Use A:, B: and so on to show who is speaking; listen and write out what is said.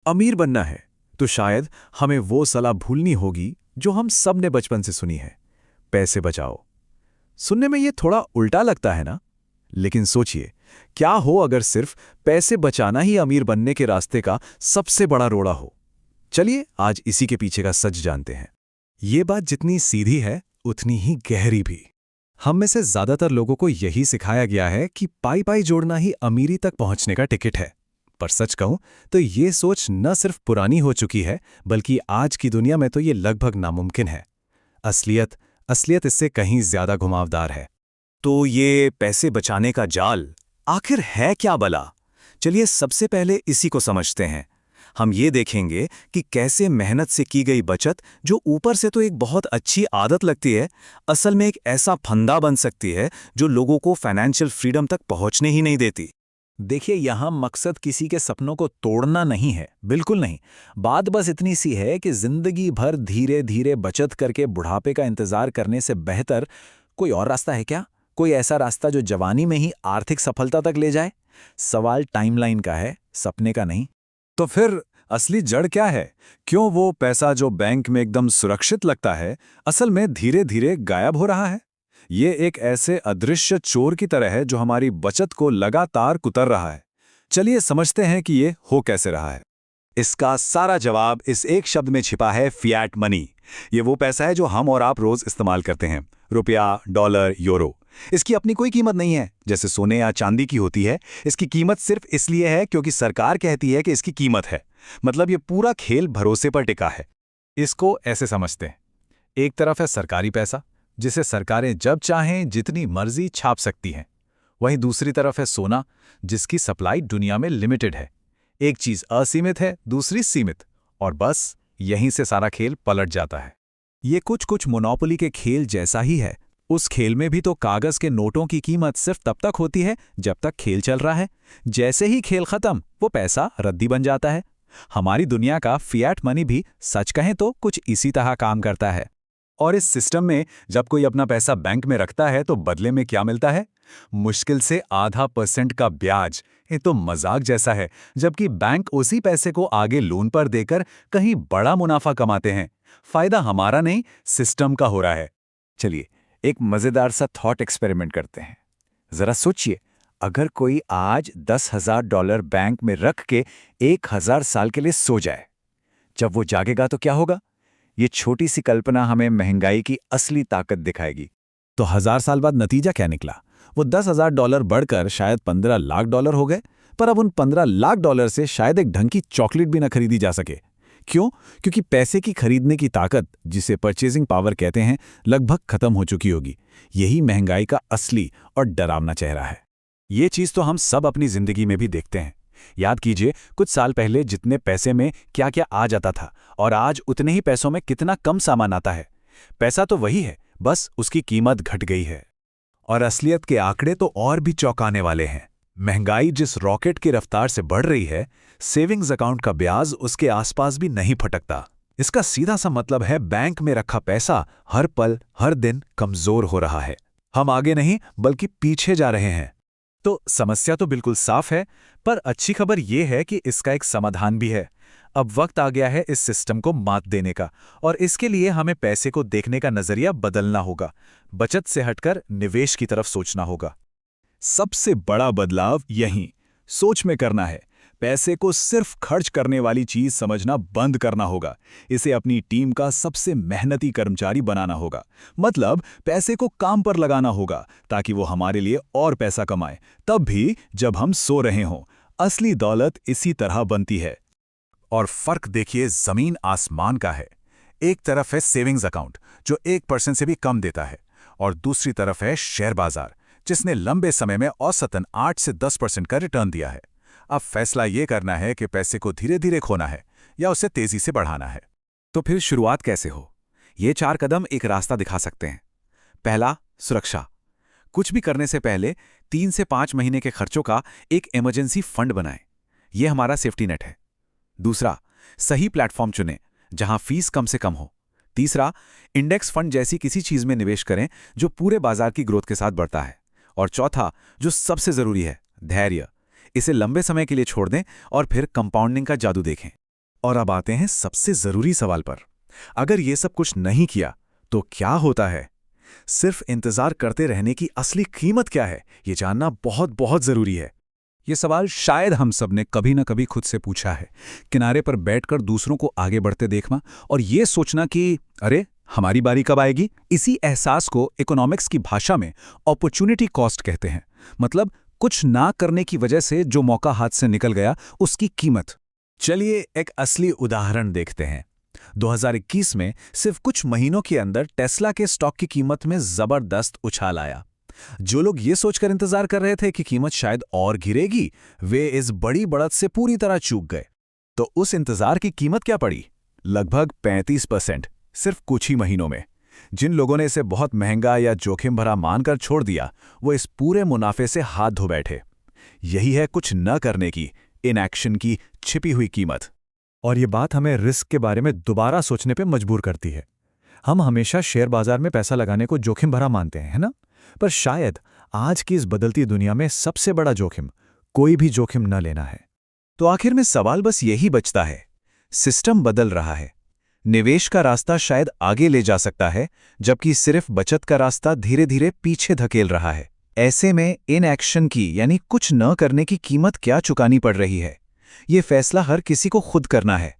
A: अमीर बनना है तो शायद हमें वो सलाह भूलनी होगी जो हम सब ने बचपन से सुनी है। पैसे बचाओ। सुनने में ये थोड़ा उल्टा लगता है ना? लेकिन सोचिए, क्या हो अगर सिर्फ पैसे बचाना ही अमीर बनने के रास्ते का सबसे बड़ा रोड़ा हो। चलिए आज इसी के पीछे का सच जानते हैं। ये बात जितनी सीधी है उतनी ही गहरी भी। हम में से ज्यादातर लोगों को यही सिखाया गया है कि पाई पाई जोड़ना ही अमीरी तक पहुंचने का टिकट है। पर सच कहूं तो ये सोच न सिर्फ पुरानी हो चुकी है, बल्कि आज की दुनिया में तो ये लगभग नामुमकिन है। असलियत असलियत इससे कहीं ज्यादा घुमावदार है। तो ये पैसे बचाने का जाल आखिर है क्या भला? चलिए सबसे पहले इसी को समझते हैं। हम ये देखेंगे कि कैसे मेहनत से की गई बचत, जो ऊपर से तो एक बहुत अच्छी आदत लगती है, असल में एक ऐसा फंदा बन सकती है जो लोगों को फाइनेंशियल फ्रीडम तक पहुंचने ही नहीं देती। देखिए, यहां मकसद किसी के सपनों को तोड़ना नहीं है, बिल्कुल नहीं। बात बस इतनी सी है कि जिंदगी भर धीरे धीरे बचत करके बुढ़ापे का इंतजार करने से बेहतर कोई और रास्ता है क्या? कोई ऐसा रास्ता जो जवानी में ही आर्थिक सफलता तक ले जाए? सवाल टाइमलाइन का है, सपने का नहीं। तो फिर असली जड़ क्या है? क्यों वो पैसा जो बैंक में एकदम सुरक्षित लगता है, असल में धीरे धीरे गायब हो रहा है? ये एक ऐसे अदृश्य चोर की तरह है जो हमारी बचत को लगातार कुतर रहा है। चलिए समझते हैं कि ये हो कैसे रहा है। इसका सारा जवाब इस एक शब्द में छिपा है, फिएट मनी। ये वो पैसा है जो हम और आप रोज इस्तेमाल करते हैं। रुपया, डॉलर, यूरो। इसकी अपनी कोई कीमत नहीं है, जैसे सोने या चांदी की होती है। इसकी कीमत सिर्फ इसलिए है क्योंकि सरकार कहती है कि इसकी कीमत है। मतलब ये पूरा खेल भरोसे पर टिका है। इसको ऐसे समझते हैं, एक तरफ है सरकारी पैसा, जिसे सरकारें जब चाहें जितनी मर्जी छाप सकती हैं। वहीं दूसरी तरफ है सोना, जिसकी सप्लाई दुनिया में लिमिटेड है। एक चीज असीमित है, दूसरी सीमित, और बस यहीं से सारा खेल पलट जाता है। ये कुछ मोनोपोली के खेल जैसा ही है। उस खेल में भी तो कागज के नोटों की कीमत सिर्फ तब तक होती है जब तक खेल चल रहा है। जैसे ही खेल खत्म, वो पैसा रद्दी बन जाता है। हमारी दुनिया का फिएट मनी भी सच कहें तो कुछ इसी तरह काम करता है। और इस सिस्टम में जब कोई अपना पैसा बैंक में रखता है तो बदले में क्या मिलता है? मुश्किल से ½ % का ब्याज। ये तो मजाक जैसा है, जबकि बैंक उसी पैसे को आगे लोन पर देकर कहीं बड़ा मुनाफा कमाते हैं। फायदा हमारा नहीं, सिस्टम का हो रहा है। चलिए एक मजेदार सा थॉट एक्सपेरिमेंट करते हैं। जरा सोचिए, अगर कोई आज $10,000 बैंक में रख के 1000 साल के लिए सो जाए, जब वो जागेगा तो क्या होगा? ये छोटी सी कल्पना हमें महंगाई की असली ताकत दिखाएगी। तो 1000 साल बाद नतीजा क्या निकला? वो $10,000 बढ़कर शायद $15 लाख हो गए। पर अब उन $15 लाख से शायद एक ढंग की चॉकलेट भी न खरीदी जा सके। क्यों? क्योंकि पैसे की खरीदने की ताकत, जिसे परचेजिंग पावर कहते हैं, लगभग खत्म हो चुकी होगी। यही महंगाई का असली और डरावना चेहरा है। ये चीज तो हम सब अपनी जिंदगी में भी देखते हैं। याद कीजिए, कुछ साल पहले जितने पैसे में क्या क्या आ जाता था, और आज उतने ही पैसों में कितना कम सामान आता है। पैसा तो वही है, बस उसकी कीमत घट गई है। और असलियत के आंकड़े तो और भी चौंकाने वाले हैं। महंगाई जिस रॉकेट की रफ्तार से बढ़ रही है, सेविंग्स अकाउंट का ब्याज उसके आसपास भी नहीं फटकता। इसका सीधा सा मतलब है, बैंक में रखा पैसा हर पल हर दिन कमजोर हो रहा है। हम आगे नहीं बल्कि पीछे जा रहे हैं। तो समस्या तो बिल्कुल साफ है, पर अच्छी खबर यह है कि इसका एक समाधान भी है। अब वक्त आ गया है इस सिस्टम को मात देने का, और इसके लिए हमें पैसे को देखने का नजरिया बदलना होगा। बचत से हटकर निवेश की तरफ सोचना होगा। सबसे बड़ा बदलाव यहीं सोच में करना है। पैसे को सिर्फ खर्च करने वाली चीज समझना बंद करना होगा। इसे अपनी टीम का सबसे मेहनती कर्मचारी बनाना होगा। मतलब पैसे को काम पर लगाना होगा ताकि वो हमारे लिए और पैसा कमाए, तब भी जब हम सो रहे हों। असली दौलत इसी तरह बनती है। और फर्क देखिए, जमीन आसमान का है। एक तरफ है सेविंग्स अकाउंट जो 1% से भी कम देता है, और दूसरी तरफ है शेयर बाजार जिसने लंबे समय में औसतन 8 से 10% का रिटर्न दिया है। अब फैसला यह करना है कि पैसे को धीरे धीरे खोना है या उसे तेजी से बढ़ाना है। तो फिर शुरुआत कैसे हो? ये 4 कदम एक रास्ता दिखा सकते हैं। पहला, सुरक्षा। कुछ भी करने से पहले 3 से 5 महीने के खर्चों का एक इमरजेंसी फंड बनाएं। यह हमारा सेफ्टी नेट है। दूसरा, सही प्लेटफॉर्म चुनें जहां फीस कम से कम हो। तीसरा, इंडेक्स फंड जैसी किसी चीज में निवेश करें जो पूरे बाजार की ग्रोथ के साथ बढ़ता है। और चौथा, जो सबसे जरूरी है, धैर्य। इसे लंबे समय के लिए छोड़ दें और फिर कंपाउंडिंग का जादू देखें। और अब आते हैं सबसे जरूरी सवाल पर। अगर ये सब कुछ नहीं किया तो क्या होता है? सिर्फ इंतजार करते रहने की असली कीमत क्या है, ये जानना बहुत बहुत जरूरी है।
B: ये सवाल शायद हम सब ने कभी ना कभी खुद से पूछा है, किनारे पर बैठकर दूसरों को आगे बढ़ते देखना और ये सोचना कि अरे हमारी बारी कब आएगी। इसी एहसास को इकोनॉमिक्स की भाषा में अपॉर्चुनिटी कॉस्ट कहते हैं। मतलब कुछ ना करने की वजह से जो मौका हाथ से निकल गया, उसकी कीमत।
A: चलिए एक असली उदाहरण देखते हैं। 2021 में सिर्फ कुछ महीनों के अंदर टेस्ला के स्टॉक की कीमत में जबरदस्त उछाल आया। जो लोग ये सोचकर इंतजार कर रहे थे कि कीमत शायद और गिरेगी, वे इस बड़ी बढ़त से पूरी तरह चूक गए। तो उस इंतजार की कीमत क्या पड़ी? लगभग 35%, सिर्फ कुछ ही महीनों में। जिन लोगों ने इसे बहुत महंगा या जोखिम भरा मानकर छोड़ दिया, वो इस पूरे मुनाफे से हाथ धो बैठे। यही है कुछ न करने की, इनएक्शन की छिपी हुई कीमत।
C: और ये बात हमें रिस्क के बारे में दोबारा सोचने पे मजबूर करती है। हम हमेशा शेयर बाजार में पैसा लगाने को जोखिम भरा मानते हैं, है ना? पर शायद आज की इस बदलती दुनिया में सबसे बड़ा जोखिम कोई भी जोखिम न लेना है।
A: तो आखिर में सवाल बस यही बचता है। सिस्टम बदल रहा है। निवेश का रास्ता शायद आगे ले जा सकता है, जबकि सिर्फ बचत का रास्ता धीरे धीरे पीछे धकेल रहा है। ऐसे में इनएक्शन की, यानी कुछ न करने की कीमत क्या चुकानी पड़ रही है, ये फैसला हर किसी को खुद करना है।